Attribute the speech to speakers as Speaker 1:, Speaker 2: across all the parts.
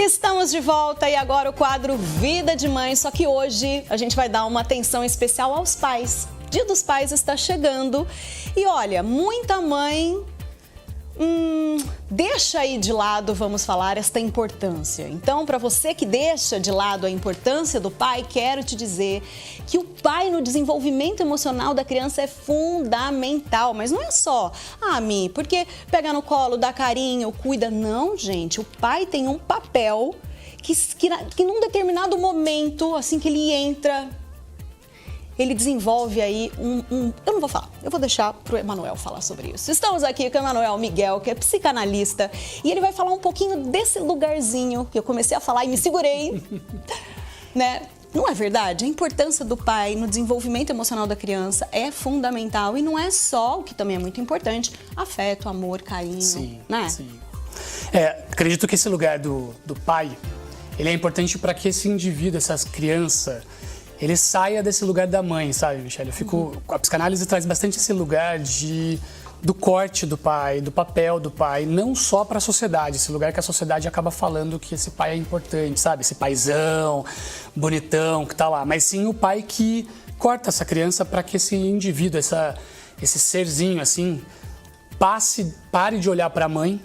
Speaker 1: Estamos de volta e agora o quadro Vida de Mãe, só que hoje a gente vai dar uma atenção especial aos pais. Dia dos Pais está chegando e olha, muita mãe deixa aí de lado, vamos falar, esta importância. Então, para você que deixa de lado a importância do pai, quero te dizer que o pai no desenvolvimento emocional da criança é fundamental. Mas não é só, Mi, porque pega no colo, dá carinho, cuida. Não, gente, o pai tem um papel que num determinado momento, assim que ele entra, ele desenvolve aí eu não vou falar, eu vou deixar para o Emanuel falar sobre isso. Estamos aqui com o Emanuel Miguel, que é psicanalista, e ele vai falar um pouquinho desse lugarzinho que eu comecei a falar e me segurei, né? Não é verdade? A importância do pai no desenvolvimento emocional da criança é fundamental e não é só, o que também é muito importante, afeto, amor, carinho,
Speaker 2: sim,
Speaker 1: né?
Speaker 2: Sim. Acredito que esse lugar do pai, ele é importante para que esse indivíduo, essa criança, ele saia desse lugar da mãe, sabe, Michele? A psicanálise traz bastante esse lugar do corte do pai, do papel do pai, não só para a sociedade, esse lugar que a sociedade acaba falando que esse pai é importante, sabe? Esse paizão, bonitão, que tá lá. Mas sim o pai que corta essa criança para que esse indivíduo, esse serzinho, assim, pare de olhar para a mãe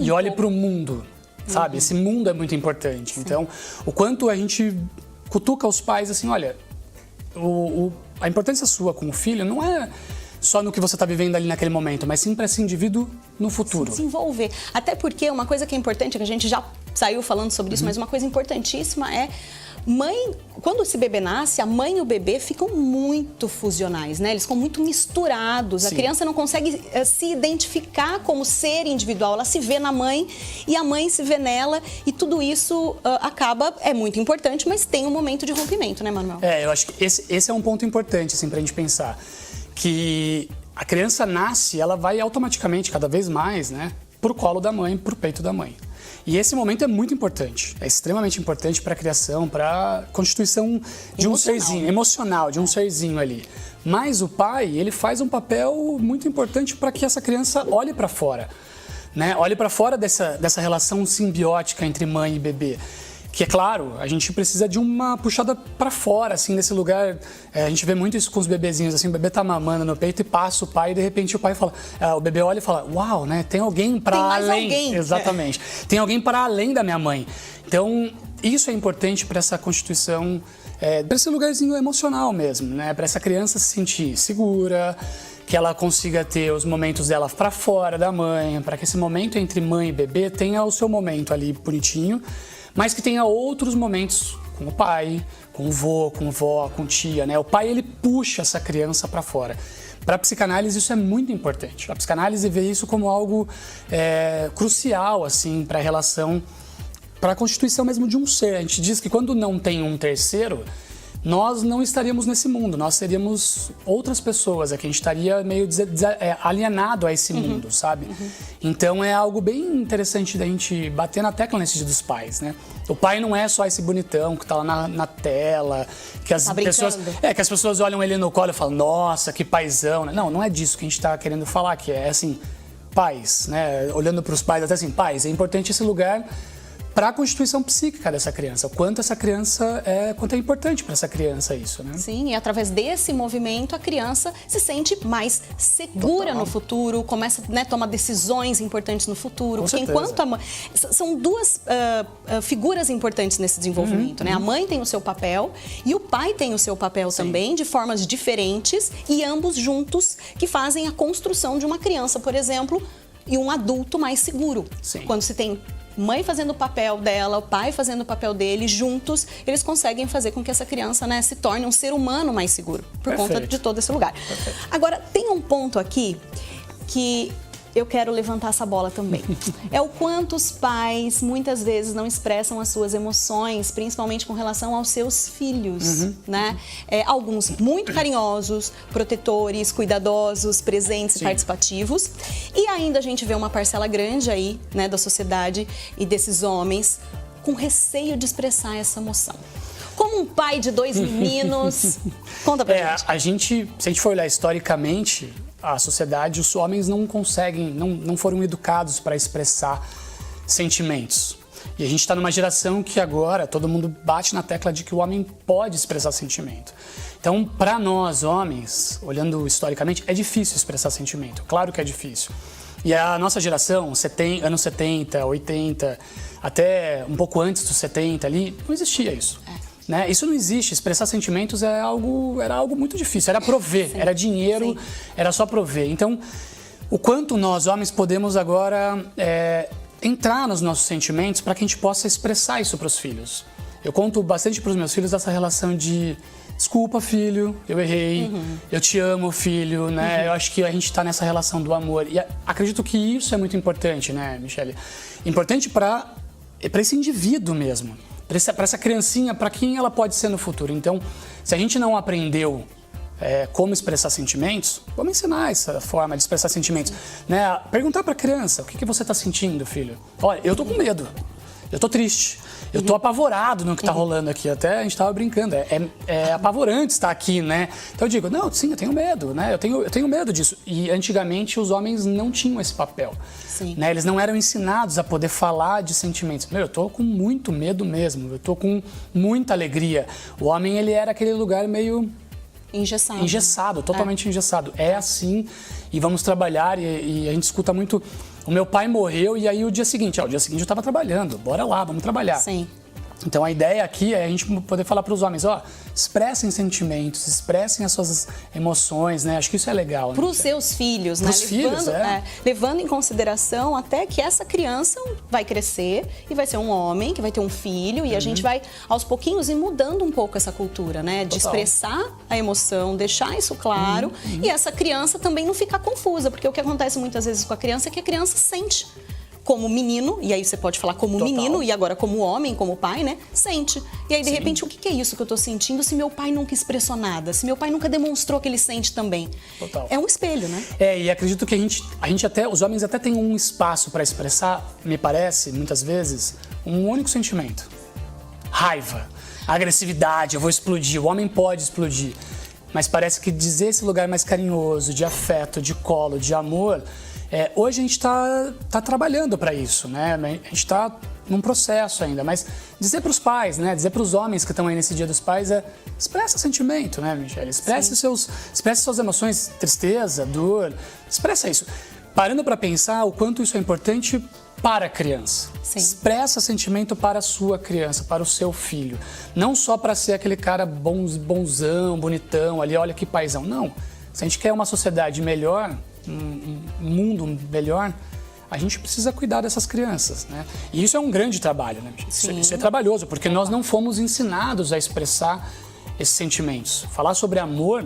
Speaker 2: e olhe para o mundo, sabe? Esse mundo é muito importante. Sim. Então, o quanto a gente cutuca os pais assim, olha, a importância sua com o filho não é só no que você está vivendo ali naquele momento, mas sim para esse indivíduo no futuro.
Speaker 1: Se desenvolver. Até porque uma coisa que é importante, que a gente já saiu falando sobre isso, mas uma coisa importantíssima é quando esse bebê nasce, a mãe e o bebê ficam muito fusionais, né? Eles ficam muito misturados. Sim. A criança não consegue se identificar como ser individual. Ela se vê na mãe e a mãe se vê nela. E tudo isso é muito importante, mas tem um momento de rompimento, né, Manuel?
Speaker 2: Eu acho que esse é um ponto importante, assim, pra gente pensar. Que a criança nasce, ela vai automaticamente, cada vez mais, né, pro colo da mãe, pro peito da mãe. E esse momento é muito importante, é extremamente importante para a criação, para a constituição de um serzinho, emocional, de um serzinho ali. Mas o pai, ele faz um papel muito importante para que essa criança olhe para fora, né? Olhe para fora dessa relação simbiótica entre mãe e bebê. Que é claro, a gente precisa de uma puxada para fora, assim, desse lugar. A gente vê muito isso com os bebezinhos, assim, o bebê tá mamando no peito e passa o pai, e de repente o pai fala, o bebê olha e fala, uau, né, tem alguém para além.
Speaker 1: Mais alguém.
Speaker 2: Exatamente. Tem alguém para além da minha mãe. Então, isso é importante para essa constituição, para esse lugarzinho emocional mesmo, né, para essa criança se sentir segura, que ela consiga ter os momentos dela para fora da mãe, para que esse momento entre mãe e bebê tenha o seu momento ali bonitinho, mas que tenha outros momentos com o pai, com o vô, com a vó, com tia, né? O pai, ele puxa essa criança para fora. Para a psicanálise, isso é muito importante. A psicanálise vê isso como algo crucial, assim, para a relação, para a constituição mesmo de um ser. A gente diz que quando não tem um terceiro, nós não estaríamos nesse mundo, nós seríamos outras pessoas, aqui a gente estaria meio alienado a esse mundo, sabe? Então é algo bem interessante da gente bater na tecla nesse Dia dos Pais, né? O pai não é só esse bonitão que tá lá na tela, que as pessoas olham ele no colo e falam, nossa, que paizão, né? Não é disso que a gente tá querendo falar, que é assim, pais, né? Olhando para os pais, até assim, pais, é importante esse lugar para a constituição psíquica dessa criança, quanto é importante para essa criança isso, né?
Speaker 1: Sim, e através desse movimento a criança se sente mais segura no futuro, começa a tomar decisões importantes no futuro.
Speaker 2: Com
Speaker 1: porque
Speaker 2: certeza.
Speaker 1: Enquanto a mãe... São duas figuras importantes nesse desenvolvimento, né? A mãe tem o seu papel e o pai tem o seu papel também, de formas diferentes, e ambos juntos que fazem a construção de uma criança, por exemplo, e um adulto mais seguro.
Speaker 2: Sim.
Speaker 1: Quando se tem mãe fazendo o papel dela, o pai fazendo o papel dele, juntos, eles conseguem fazer com que essa criança, né, se torne um ser humano mais seguro, por conta de todo esse lugar.
Speaker 2: Perfeito.
Speaker 1: Agora, tem um ponto aqui que eu quero levantar essa bola também. É o quanto os pais, muitas vezes, não expressam as suas emoções, principalmente com relação aos seus filhos, né? Alguns muito carinhosos, protetores, cuidadosos, presentes e participativos. E ainda a gente vê uma parcela grande aí, né, da sociedade e desses homens com receio de expressar essa emoção. Como um pai de 2 meninos, conta pra gente.
Speaker 2: Se a gente for olhar historicamente, a sociedade, os homens não conseguem, não foram educados para expressar sentimentos. E a gente está numa geração que agora todo mundo bate na tecla de que o homem pode expressar sentimento. Então, para nós, homens, olhando historicamente, é difícil expressar sentimento. Claro que é difícil. E a nossa geração, anos 70, 80, até um pouco antes dos 70 ali, não existia isso. Né? Isso não existe. Expressar sentimentos era algo muito difícil. Era prover, era dinheiro, era só prover. Então, o quanto nós, homens, podemos agora entrar nos nossos sentimentos para que a gente possa expressar isso para os filhos. Eu conto bastante para os meus filhos essa relação de desculpa, filho, eu errei, eu te amo, filho, né? Eu acho que a gente está nessa relação do amor. E acredito que isso é muito importante, né, Michele? Importante para esse indivíduo mesmo, para essa criancinha, para quem ela pode ser no futuro. Então, se a gente não aprendeu como expressar sentimentos, vamos ensinar essa forma de expressar sentimentos. Né? Perguntar para a criança, o que você está sentindo, filho? Olha, eu tô com medo, eu tô triste, eu tô apavorado no que tá rolando aqui. Até a gente tava brincando, é apavorante estar aqui, né? Então eu digo, não, sim, eu tenho medo, né? Eu tenho medo disso. E antigamente os homens não tinham esse papel. Né? Eles não eram ensinados a poder falar de sentimentos. Eu tô com muito medo mesmo, eu tô com muita alegria. O homem, ele era aquele lugar meio... Engessado, totalmente engessado. É assim, e vamos trabalhar, e a gente escuta muito... O meu pai morreu e aí o dia seguinte eu estava trabalhando, bora lá, vamos trabalhar.
Speaker 1: Sim.
Speaker 2: Então a ideia aqui é a gente poder falar para os homens, expressem sentimentos, expressem as suas emoções, né? Acho que isso é legal.
Speaker 1: Para os seus filhos,
Speaker 2: Pros filhos,
Speaker 1: levando em consideração até que essa criança vai crescer e vai ser um homem, que vai ter um filho, e a gente vai, aos pouquinhos, ir mudando um pouco essa cultura, né? De expressar a emoção, deixar isso claro, e essa criança também não ficar confusa, porque o que acontece muitas vezes com a criança é que a criança sente como menino, e aí você pode falar como menino, e agora como homem, como pai, né? Sente. E aí, de repente, o que é isso que eu tô sentindo se meu pai nunca expressou nada? Se meu pai nunca demonstrou que ele sente também?
Speaker 2: Total.
Speaker 1: É um espelho, né?
Speaker 2: E acredito que a gente até, os homens até têm um espaço para expressar, me parece, muitas vezes, um único sentimento. Raiva, agressividade, eu vou explodir. O homem pode explodir. Mas parece que dizer esse lugar mais carinhoso, de afeto, de colo, de amor... hoje a gente está trabalhando para isso, né? A gente está num processo ainda, mas dizer para os pais, né? Dizer para os homens que estão aí nesse Dia dos Pais expressa sentimento, né, Michele? Expresse suas emoções, tristeza, dor, expressa isso. Parando para pensar o quanto isso é importante para a criança.
Speaker 1: Sim.
Speaker 2: Expressa sentimento para a sua criança, para o seu filho. Não só para ser aquele cara bonzão, bonitão ali, olha que paizão. Não. Se a gente quer uma sociedade melhor, um mundo melhor, a gente precisa cuidar dessas crianças, né? E isso é um grande trabalho, né? Isso é trabalhoso, porque nós não fomos ensinados a expressar esses sentimentos. Falar sobre amor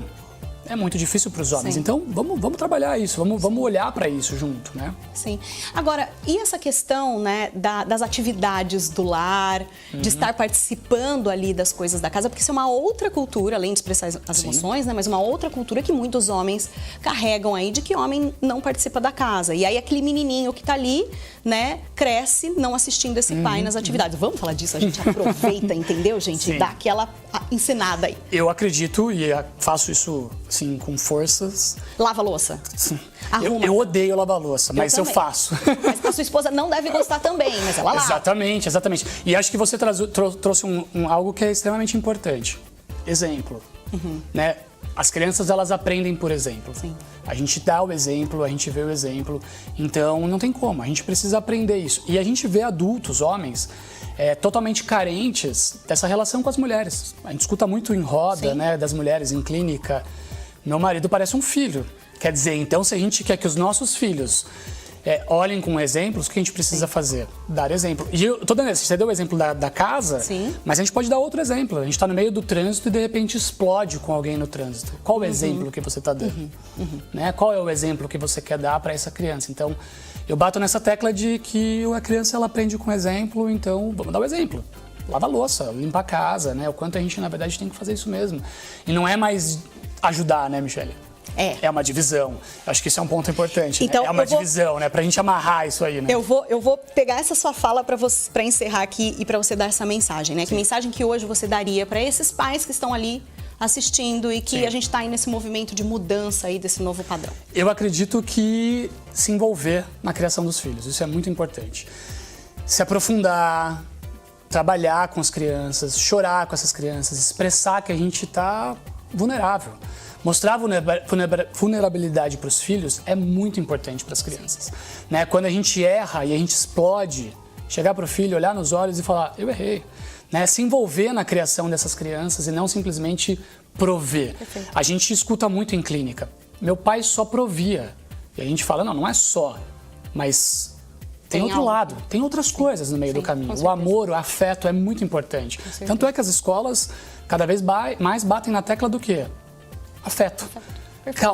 Speaker 2: é muito difícil para os homens. Então, vamos trabalhar isso, vamos olhar para isso junto, né?
Speaker 1: Sim. Agora, e essa questão, né, das atividades do lar, de estar participando ali das coisas da casa, porque isso é uma outra cultura, além de expressar as emoções, né, mas uma outra cultura que muitos homens carregam aí, de que homem não participa da casa. E aí aquele menininho que tá ali, né, cresce não assistindo esse pai nas atividades. Vamos falar disso, a gente aproveita, entendeu, gente?
Speaker 2: Sim.
Speaker 1: Dá aquela ensinada aí.
Speaker 2: Eu acredito e faço isso, assim, com forças.
Speaker 1: Lava a louça.
Speaker 2: Sim.
Speaker 1: Arruma.
Speaker 2: Eu odeio lavar louça, mas eu
Speaker 1: também.
Speaker 2: faço.
Speaker 1: Mas a sua esposa não deve gostar também, mas ela lava.
Speaker 2: Exatamente. E acho que você trouxe algo que é extremamente importante. Exemplo. Né? As crianças, elas aprendem por exemplo.
Speaker 1: Sim.
Speaker 2: A gente dá o exemplo, a gente vê o exemplo. Então, não tem como. A gente precisa aprender isso. E a gente vê adultos, homens, totalmente carentes dessa relação com as mulheres. A gente escuta muito em roda, né, das mulheres, em clínica. Meu marido parece um filho. Quer dizer, então, se a gente quer que os nossos filhos olhem com exemplos, o que a gente precisa fazer? Dar exemplo. E você deu o exemplo da casa, mas a gente pode dar outro exemplo. A gente está no meio do trânsito e de repente explode com alguém no trânsito. Qual o exemplo que você está dando? Né? Qual é o exemplo que você quer dar para essa criança? Então, eu bato nessa tecla de que a criança ela aprende com exemplo, então vamos dar o exemplo. Lava a louça, limpa a casa, né? O quanto a gente, na verdade, tem que fazer isso mesmo. E não é mais ajudar, né, Michele? É uma divisão. Acho que isso é um ponto importante. Então, né? É uma divisão, né? Pra gente amarrar isso aí, né?
Speaker 1: Eu vou pegar essa sua fala para encerrar aqui e para você dar essa mensagem, né? Que mensagem que hoje você daria para esses pais que estão ali assistindo e que a gente está aí nesse movimento de mudança aí desse novo padrão?
Speaker 2: Eu acredito que se envolver na criação dos filhos. Isso é muito importante. se aprofundar, trabalhar com as crianças, chorar com essas crianças, expressar que a gente está vulnerável. Mostrar vulnerabilidade para os filhos é muito importante para as crianças. Né? Quando a gente erra e a gente explode, chegar para o filho, olhar nos olhos e falar, eu errei. Né? Se envolver na criação dessas crianças e não simplesmente prover.
Speaker 1: Perfeito.
Speaker 2: A gente escuta muito em clínica. Meu pai só provia. E a gente fala, não é só, mas tem outro lado, tem outras coisas no meio do caminho. O amor, o afeto é muito importante. Tanto é que as escolas cada vez mais batem na tecla do quê? Afeto.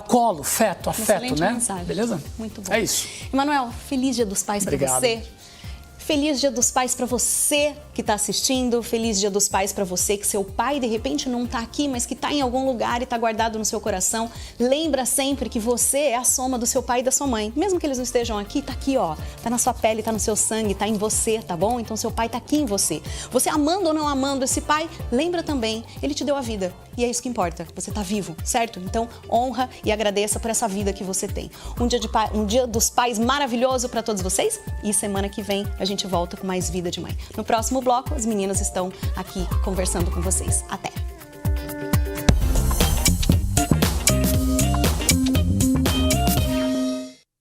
Speaker 2: Colo, afeto, né?
Speaker 1: Mensagem.
Speaker 2: Beleza?
Speaker 1: Muito bom.
Speaker 2: É isso.
Speaker 1: Emanuel, feliz Dia dos Pais para você. Feliz Dia dos Pais para você que está assistindo. Feliz Dia dos Pais para você que seu pai de repente não está aqui, mas que está em algum lugar e está guardado no seu coração. Lembra sempre que você é a soma do seu pai e da sua mãe. Mesmo que eles não estejam aqui, tá aqui, ó. Tá na sua pele, tá no seu sangue, tá em você, tá bom? Então seu pai tá aqui em você. Você amando ou não amando esse pai, lembra também, ele te deu a vida. E é isso que importa. Você tá vivo, certo? Então honra e agradeça por essa vida que você tem. Um dia dos pais maravilhoso para todos vocês. E semana que vem a gente volta com mais Vida de Mãe. No próximo bloco, as meninas estão aqui conversando com vocês. Até!